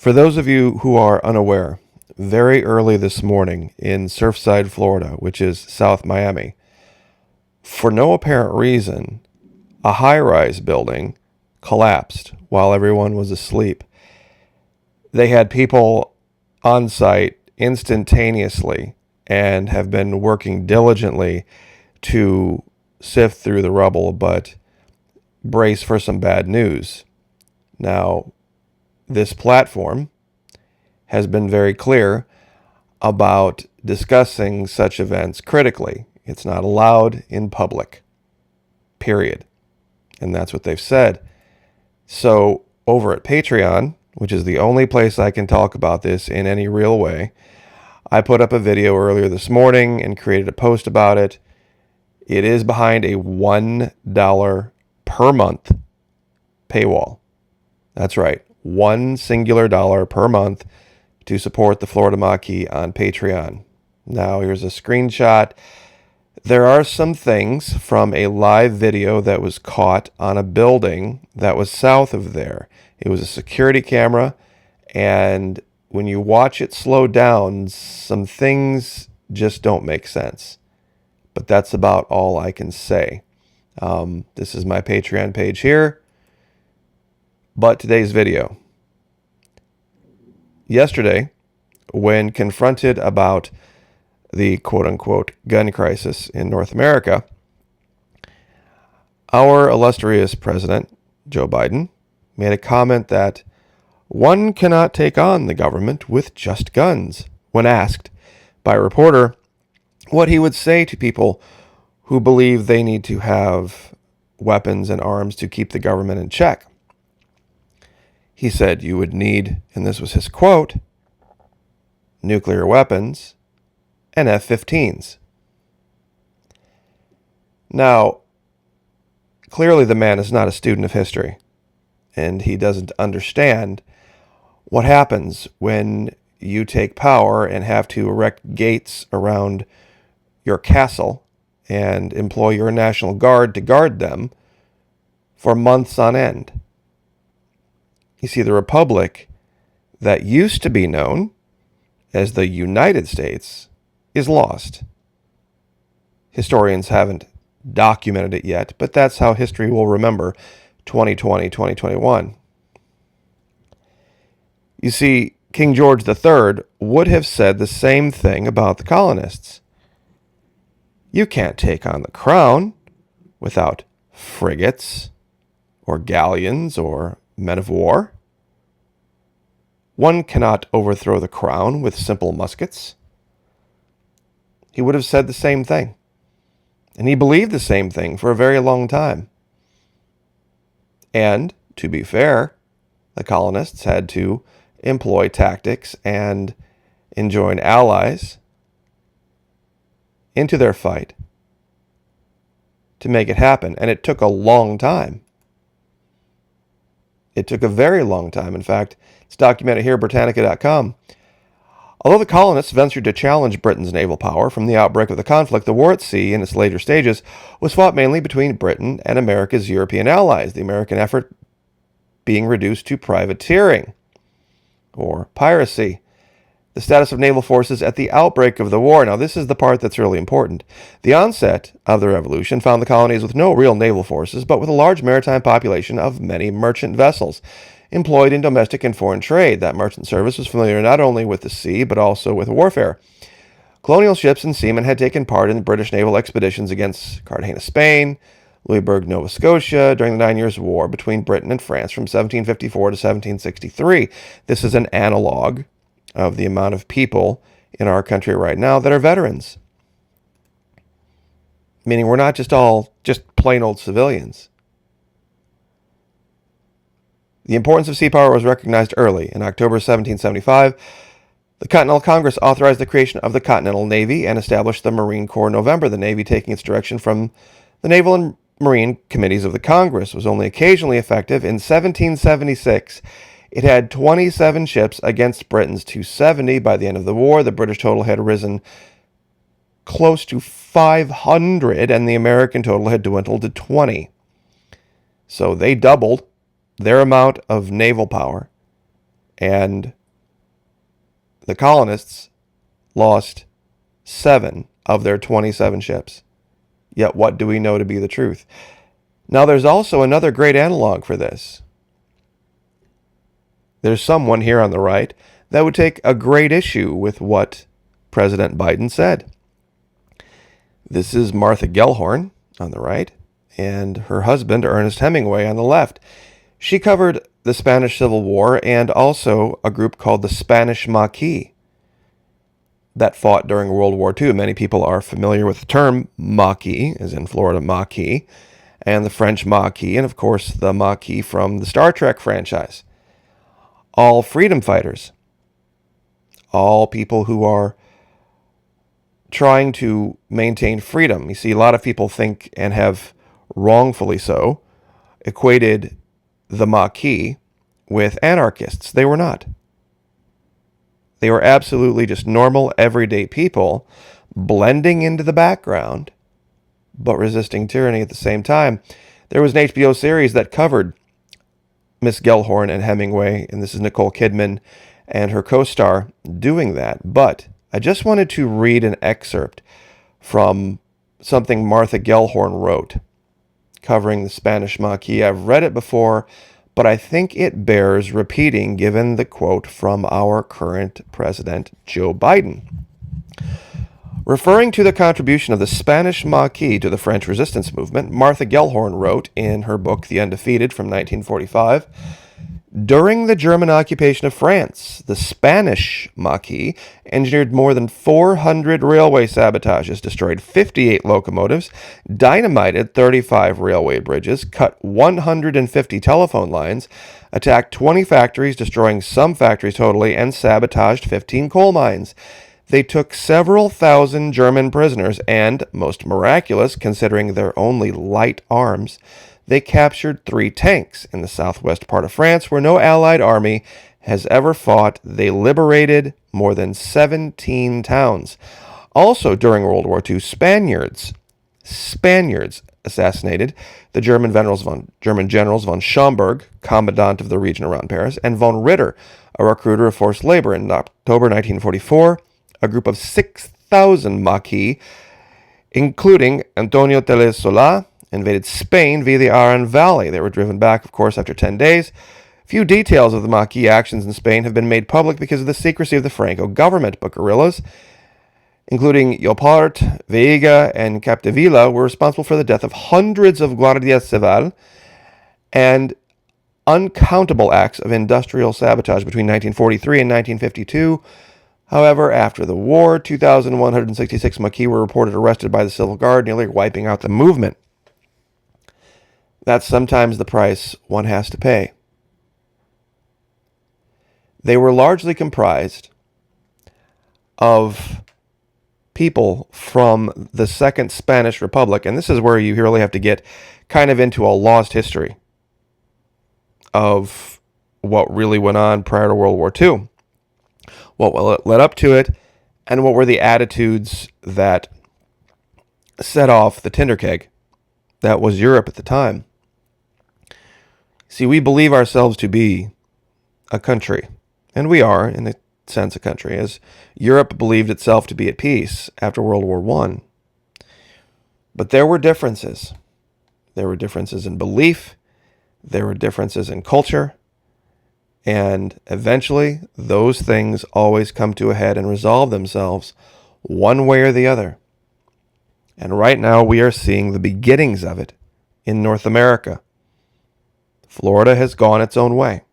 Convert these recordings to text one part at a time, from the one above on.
For those of you who are unaware, very early this morning in Surfside, Florida, which is South Miami, for no apparent reason, a high-rise building collapsed while everyone was asleep. They had people on site instantaneously and have been working diligently to sift through the rubble, but brace for some bad news. Now, this platform has been very clear about discussing such events critically. It's not allowed in public, period. And that's what they've said. So over at Patreon, which is the only place I can talk about this in any real way, I put up a video earlier this morning and created a post about it. It is behind a $1 per month paywall. That's right, one singular dollar per month to support the Florida Maquis on Patreon. Now here's a screenshot. There are some things from a live video that was caught on a building that was south of there. It was a security camera, and when you watch it slow down, some things just don't make sense. But that's about all I can say. This is my Patreon page here. But today's video. Yesterday, when confronted about the quote-unquote gun crisis in North America, our illustrious president, Joe Biden, made a comment that one cannot take on the government with just guns when asked by a reporter what he would say to people who believe they need to have weapons and arms to keep the government in check. He said you would need, and this was his quote, nuclear weapons and F-15s. Now, clearly the man is not a student of history, and he doesn't understand what happens when you take power and have to erect gates around your castle and employ your National Guard to guard them for months on end. You see, the republic that used to be known as the United States is lost. Historians haven't documented it yet, but that's how history will remember 2020, 2021. You see, King George III would have said the same thing about the colonists. You can't take on the crown without frigates or galleons or men of war. One cannot overthrow the crown with simple muskets. He would have said the same thing. And he believed the same thing for a very long time. And, to be fair, the colonists had to employ tactics and enjoin allies into their fight to make it happen. And it took a long time. It took a very long time. In fact, it's documented here at Britannica.com. Although the colonists ventured to challenge Britain's naval power from the outbreak of the conflict, the war at sea in its later stages was fought mainly between Britain and America's European allies, the American effort being reduced to privateering or piracy. The status of naval forces at the outbreak of the war. Now, this is the part that's really important. The onset of the revolution found the colonies with no real naval forces, but with a large maritime population of many merchant vessels employed in domestic and foreign trade. That merchant service was familiar not only with the sea, but also with warfare. Colonial ships and seamen had taken part in British naval expeditions against Cartagena, Spain, Louisbourg, Nova Scotia, during the 9 Years' War between Britain and France from 1754 to 1763. This is an analog of the amount of people in our country right now that are veterans. Meaning we're not just all plain old civilians. The importance of sea power was recognized early. In October 1775, the Continental Congress authorized the creation of the Continental Navy and established the Marine Corps in November, the Navy taking its direction from the Naval and Marine Committees of the Congress. Was only occasionally effective. In 1776, it had 27 ships against Britain's 270. By the end of the war, the British total had risen close to 500, and the American total had dwindled to 20. So they doubled their amount of naval power and the colonists lost 7 of their 27 ships. Yet what do we know to be the truth? Now, there's also another great analog for this. There's someone here on the right that would take a great issue with what President Biden said. This is Martha Gellhorn on the right, and her husband, Ernest Hemingway, on the left. She covered the Spanish Civil War and also a group called the Spanish Maquis that fought during World War II. Many people are familiar with the term Maquis, as in Florida Maquis, and the French Maquis, and of course the Maquis from the Star Trek franchise. All freedom fighters, all people who are trying to maintain freedom. You see, a lot of people think, and have wrongfully so, equated the Maquis with anarchists. They were not. They were absolutely just normal, everyday people blending into the background, but resisting tyranny at the same time. There was an HBO series that covered Miss Gellhorn and Hemingway, and this is Nicole Kidman and her co-star doing that. But I just wanted to read an excerpt from something Martha Gellhorn wrote covering the Spanish Maquis. I've read it before, but I think it bears repeating given the quote from our current president, Joe Biden. Referring to the contribution of the Spanish Maquis to the French resistance movement, Martha Gellhorn wrote in her book, The Undefeated, from 1945, during the German occupation of France, the Spanish Maquis engineered more than 400 railway sabotages, destroyed 58 locomotives, dynamited 35 railway bridges, cut 150 telephone lines, attacked 20 factories, destroying some factories totally, and sabotaged 15 coal mines. They took several thousand German prisoners and, most miraculous considering their only light arms, they captured 3 tanks in the southwest part of France where no Allied army has ever fought. They liberated more than 17 towns. Also during World War II, Spaniards assassinated the German generals von Schomberg, commandant of the region around Paris, and von Ritter, a recruiter of forced labor. In October 1944, a group of 6,000 Maquis, including Antonio Teles Solá, invaded Spain via the Aran Valley. They were driven back, of course, after 10 days. Few details of the Maquis actions in Spain have been made public because of the secrecy of the Franco government, but guerrillas, including Llopart, Veiga, and Capdevila, were responsible for the death of hundreds of Guardias Civil and uncountable acts of industrial sabotage between 1943 and 1952. However, after the war, 2,166 Maquis were reported arrested by the Civil Guard, nearly wiping out the movement. That's sometimes the price one has to pay. They were largely comprised of people from the Second Spanish Republic, and this is where you really have to get kind of into a lost history of what really went on prior to World War II, what led up to it, and what were the attitudes that set off the tinder keg that was Europe at the time. See, we believe ourselves to be a country, and we are, in a sense, a country, as Europe believed itself to be at peace after World War I. But there were differences. There were differences in belief, there were differences in culture, and eventually those things always come to a head and resolve themselves one way or the other. And right now we are seeing the beginnings of it in North America. Florida has gone its own way.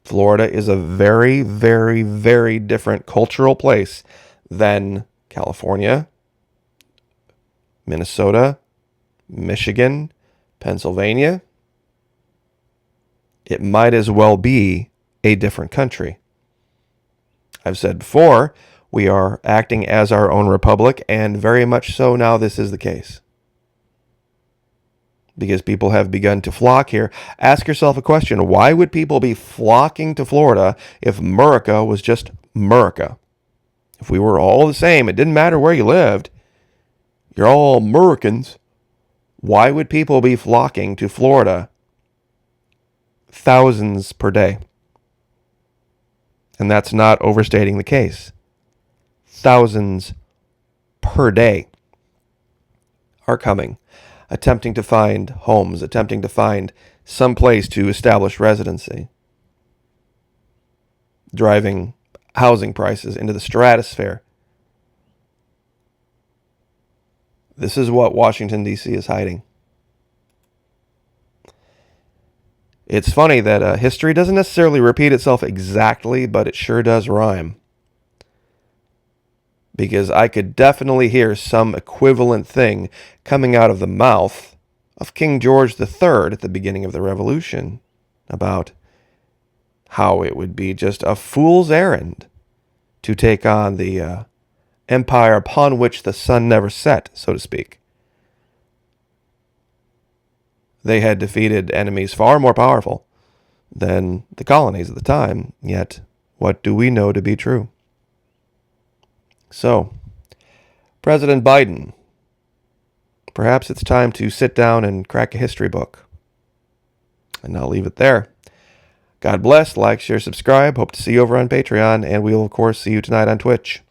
Florida is a very, very, very different cultural place than California, Minnesota, Michigan, Pennsylvania. It might as well be a different country. I've said before, we are acting as our own republic, and very much so now this is the case. Because people have begun to flock here. Ask yourself a question. Why would people be flocking to Florida if America was just America? If we were all the same, it didn't matter where you lived. You're all Americans. Why would people be flocking to Florida thousands per day? And that's not overstating the case. Thousands per day are coming, attempting to find homes, attempting to find some place to establish residency, driving housing prices into the stratosphere. This is what Washington, D.C. is hiding. It's funny that history doesn't necessarily repeat itself exactly, but it sure does rhyme. Because I could definitely hear some equivalent thing coming out of the mouth of King George III at the beginning of the Revolution about how it would be just a fool's errand to take on the empire upon which the sun never set, so to speak. They had defeated enemies far more powerful than the colonies at the time, yet what do we know to be true? So, President Biden, perhaps it's time to sit down and crack a history book. And I'll leave it there. God bless, like, share, subscribe. Hope to see you over on Patreon, and we'll, of course, see you tonight on Twitch.